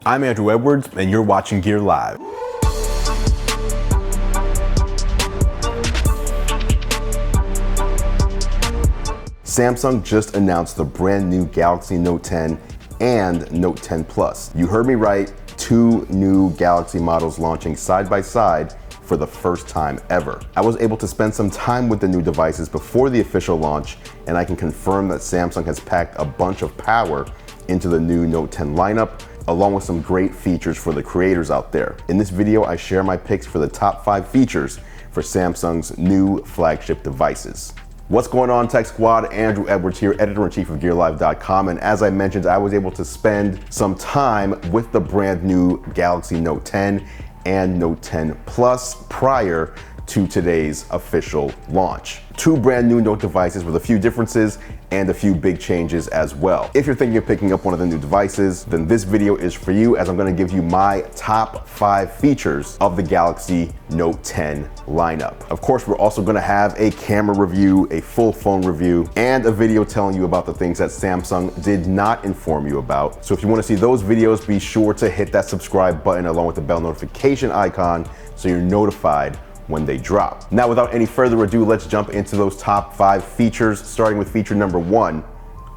I'm Andrew Edwards, and you're watching Gear Live. Samsung just announced the brand new Galaxy Note 10 and Note 10 Plus. You heard me right, two new Galaxy models launching side by side for the first time ever. I was able to spend some time with the new devices before the official launch, and I can confirm that Samsung has packed a bunch of power into the new Note 10 lineup, along with some great features for the creators out there. In this video, I share my picks for the top 5 features for Samsung's new flagship devices. What's going on, Tech Squad? Andrew Edwards here, editor-in-chief of GearLive.com, and as I mentioned, I was able to spend some time with the brand new Galaxy Note 10 and Note 10 Plus prior to today's official launch. Two brand new Note devices with a few differences and a few big changes as well. If you're thinking of picking up one of the new devices, then this video is for you, as I'm gonna give you my top 5 features of the Galaxy Note 10 lineup. Of course, we're also gonna have a camera review, a full phone review, and a video telling you about the things that Samsung did not inform you about. So if you wanna see those videos, be sure to hit that subscribe button along with the bell notification icon so you're notified when they drop. Now, without any further ado, let's jump into those top 5 features, starting with feature number 1,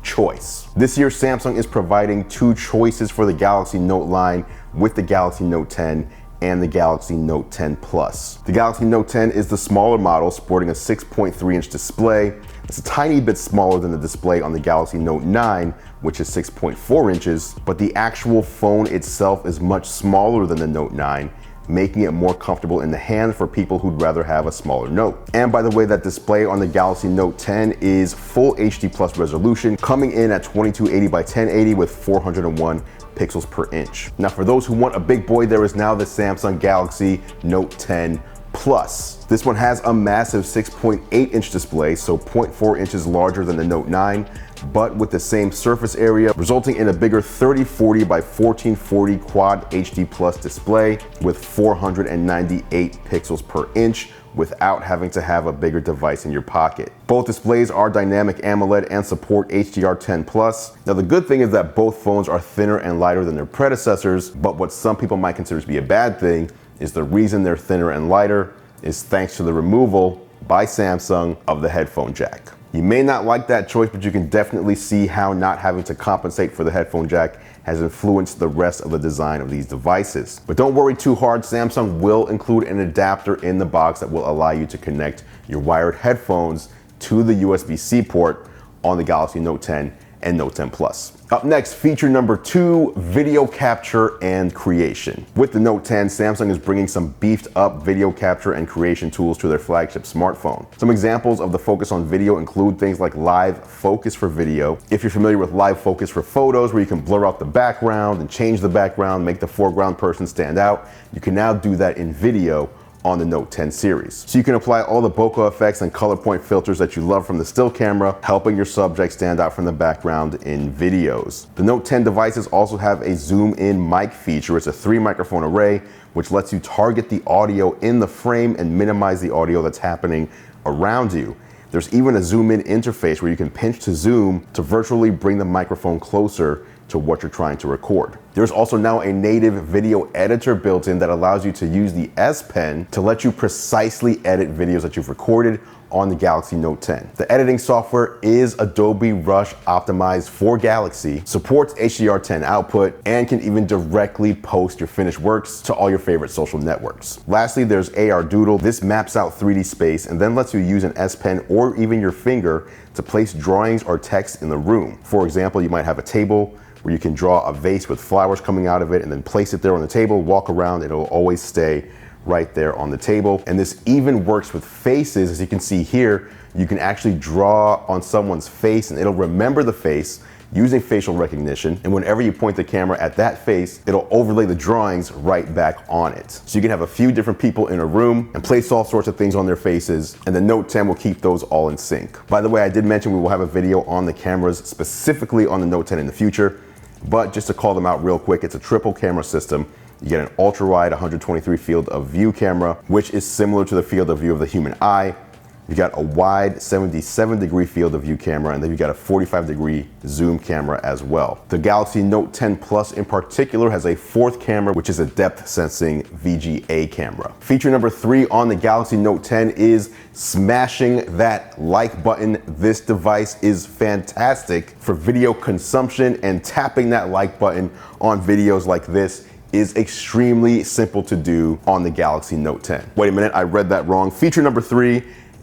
choice. This year, Samsung is providing 2 choices for the Galaxy Note line with the Galaxy Note 10 and the Galaxy Note 10 Plus. The Galaxy Note 10 is the smaller model, sporting a 6.3-inch display. It's a tiny bit smaller than the display on the Galaxy Note 9, which is 6.4 inches, but the actual phone itself is much smaller than the Note 9, making it more comfortable in the hand for people who'd rather have a smaller Note. And by the way, that display on the Galaxy Note 10 is full HD plus resolution, coming in at 2280 by 1080 with 401 pixels per inch. Now, for those who want a big boy, there is now the Samsung Galaxy Note 10 Plus. This one has a massive 6.8-inch display, so 0.4 inches larger than the Note 9, but with the same surface area, resulting in a bigger 3040 by 1440 Quad HD Plus display with 498 pixels per inch without having to have a bigger device in your pocket. Both displays are dynamic AMOLED and support HDR10+. Now, the good thing is that both phones are thinner and lighter than their predecessors, but what some people might consider to be a bad thing is the reason they're thinner and lighter is thanks to the removal by Samsung of the headphone jack. You may not like that choice, but you can definitely see how not having to compensate for the headphone jack has influenced the rest of the design of these devices. But don't worry too hard, Samsung will include an adapter in the box that will allow you to connect your wired headphones to the USB-C port on the Galaxy Note 10 and Note 10 Plus. Up next, feature number 2, video capture and creation. With the Note 10, Samsung is bringing some beefed up video capture and creation tools to their flagship smartphone. Some examples of the focus on video include things like live focus for video. If you're familiar with live focus for photos, where you can blur out the background and change the background, make the foreground person stand out, you can now do that in video on the Note 10 series. So you can apply all the bokeh effects and color point filters that you love from the still camera, helping your subject stand out from the background in videos. The Note 10 devices also have a zoom in mic feature. It's a 3 microphone array, which lets you target the audio in the frame and minimize the audio that's happening around you. There's even a zoom in interface where you can pinch to zoom to virtually bring the microphone closer to what you're trying to record. There's also now a native video editor built in that allows you to use the S Pen to let you precisely edit videos that you've recorded on the Galaxy Note 10. The editing software is Adobe Rush optimized for Galaxy, supports HDR10 output, and can even directly post your finished works to all your favorite social networks. Lastly, there's AR Doodle. This maps out 3D space and then lets you use an S Pen or even your finger to place drawings or text in the room. For example, you might have a table where you can draw a vase with flowers coming out of it and then place it there on the table, walk around, it'll always stay right there on the table. And this even works with faces. As you can see here, you can actually draw on someone's face and it'll remember the face using facial recognition. And whenever you point the camera at that face, it'll overlay the drawings right back on it. So you can have a few different people in a room and place all sorts of things on their faces, and the Note 10 will keep those all in sync. By the way, I did mention we will have a video on the cameras specifically on the Note 10 in the future. But just to call them out real quick, it's a triple camera system. You get an ultra-wide 123 field of view camera, which is similar to the field of view of the human eye. You got a wide 77-degree field of view camera, and then you got a 45-degree zoom camera as well. The Galaxy Note 10 Plus in particular has a fourth camera, which is a depth sensing VGA camera. Feature number 3 on the Galaxy Note 10 is smashing that like button. This device is fantastic for video consumption, and tapping that like button on videos like this is extremely simple to do on the Galaxy Note 10. Wait a minute, I read that wrong. Feature number 3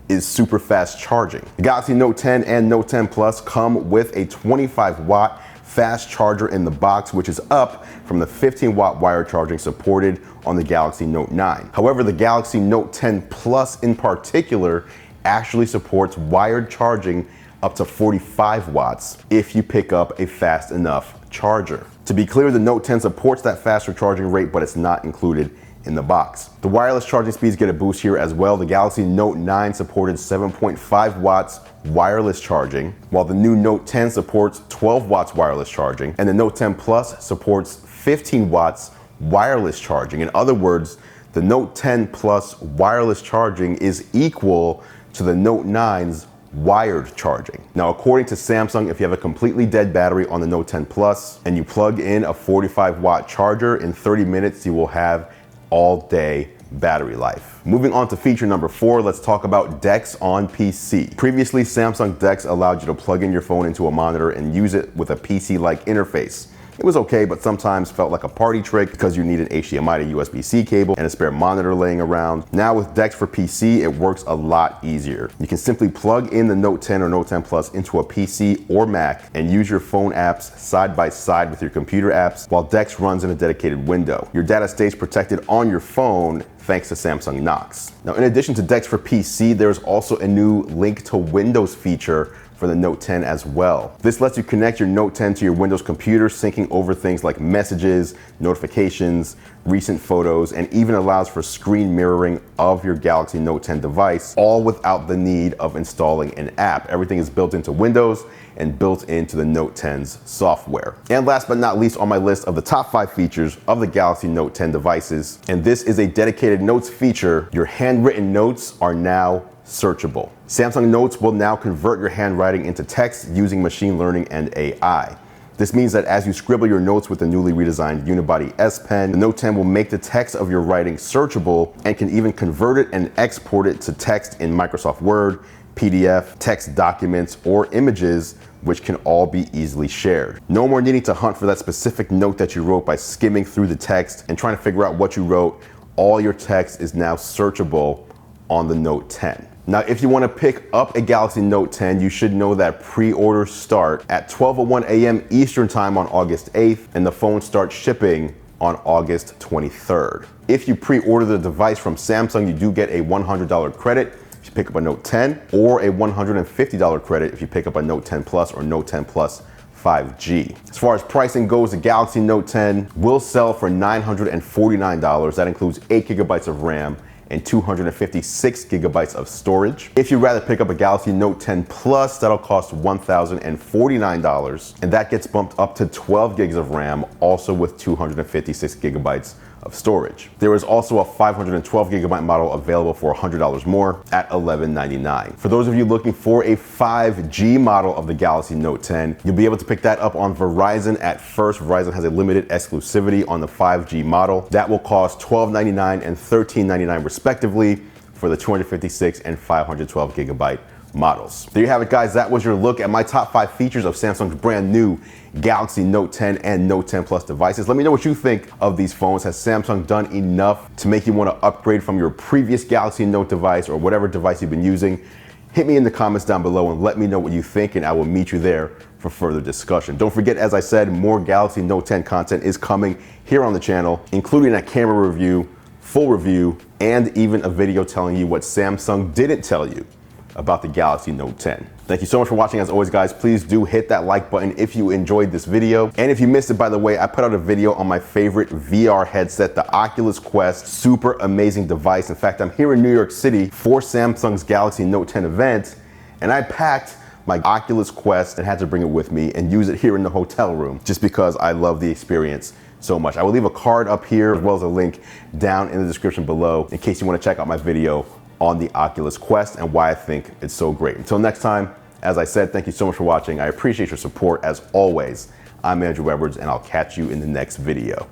is super fast charging. The Galaxy Note 10 and Note 10 Plus come with a 25-watt fast charger in the box, which is up from the 15-watt wire charging supported on the Galaxy Note 9. However, the Galaxy Note 10 Plus in particular actually supports wired charging up to 45 watts if you pick up a fast enough charger. To be clear, the Note 10 supports that faster charging rate, but it's not included in the box. The wireless charging speeds get a boost here as well. The Galaxy Note 9 supported 7.5 watts wireless charging, while the new Note 10 supports 12 watts wireless charging, and the Note 10 Plus supports 15 watts wireless charging. In other words, the Note 10 Plus wireless charging is equal to the Note 9's wired charging. Now, according to Samsung, if you have a completely dead battery on the Note 10 Plus and you plug in a 45-watt charger, in 30 minutes you will have all day battery life. Moving on to feature number 4, let's talk about DeX on PC. Previously, Samsung DeX allowed you to plug in your phone into a monitor and use it with a PC-like interface. It was okay, but sometimes felt like a party trick because you need an HDMI to USB-C cable and a spare monitor laying around. Now with DeX for PC, it works a lot easier. You can simply plug in the Note 10 or Note 10 Plus into a PC or Mac and use your phone apps side by side with your computer apps while DeX runs in a dedicated window. Your data stays protected on your phone thanks to Samsung Knox. Now, in addition to DeX for PC, there's also a new Link to Windows feature for the Note 10 as well. This lets you connect your Note 10 to your Windows computer, syncing over things like messages, notifications, recent photos, and even allows for screen mirroring of your Galaxy Note 10 device, all without the need of installing an app. Everything is built into Windows and built into the Note 10's software. And last but not least on my list of the top 5 features of the Galaxy Note 10 devices, and this is a dedicated notes feature, your handwritten notes are now searchable. Samsung Notes will now convert your handwriting into text using machine learning and AI. This means that as you scribble your notes with the newly redesigned Unibody S Pen, the Note 10 will make the text of your writing searchable and can even convert it and export it to text in Microsoft Word, PDF, text documents, or images, which can all be easily shared. No more needing to hunt for that specific note that you wrote by skimming through the text and trying to figure out what you wrote. All your text is now searchable on the Note 10. Now, if you want to pick up a Galaxy Note 10, you should know that pre-orders start at 12:01 a.m. Eastern Time on August 8th, and the phone starts shipping on August 23rd. If you pre-order the device from Samsung, you do get a $100 credit if you pick up a Note 10, or a $150 credit if you pick up a Note 10 Plus or Note 10 Plus 5G. As far as pricing goes, the Galaxy Note 10 will sell for $949. That includes 8 gigabytes of RAM and 256 gigabytes of storage. If you'd rather pick up a Galaxy Note 10 Plus, that'll cost $1,049, and that gets bumped up to 12 gigs of RAM, also with 256 gigabytes of storage. There is also a 512 gigabyte model available for $100 more at $1199. For those of you looking for a 5G model of the Galaxy Note 10, you'll be able to pick that up on Verizon at first. Verizon has a limited exclusivity on the 5G model. That will cost $1299 and $1399 respectively for the 256 and 512 gigabyte models. There you have it, guys. That was your look at my top 5 features of Samsung's brand new Galaxy Note 10 and Note 10 Plus devices. Let me know what you think of these phones. Has Samsung done enough to make you want to upgrade from your previous Galaxy Note device or whatever device you've been using? Hit me in the comments down below and let me know what you think, and I will meet you there for further discussion. Don't forget, as I said, more Galaxy Note 10 content is coming here on the channel, including a camera review, full review, and even a video telling you what Samsung didn't tell you about the Galaxy Note 10. Thank you so much for watching. As always, guys, please do hit that like button if you enjoyed this video. And if you missed it, by the way, I put out a video on my favorite VR headset, the Oculus Quest. Super amazing device. In fact, I'm here in New York City for Samsung's Galaxy Note 10 event, and I packed my Oculus Quest and had to bring it with me and use it here in the hotel room just because I love the experience so much. I will leave a card up here as well as a link down in the description below in case you want to check out my video on the Oculus Quest and why I think it's so great. Until next time, as I said, thank you so much for watching. I appreciate your support as always. I'm Andrew Edwards, and I'll catch you in the next video.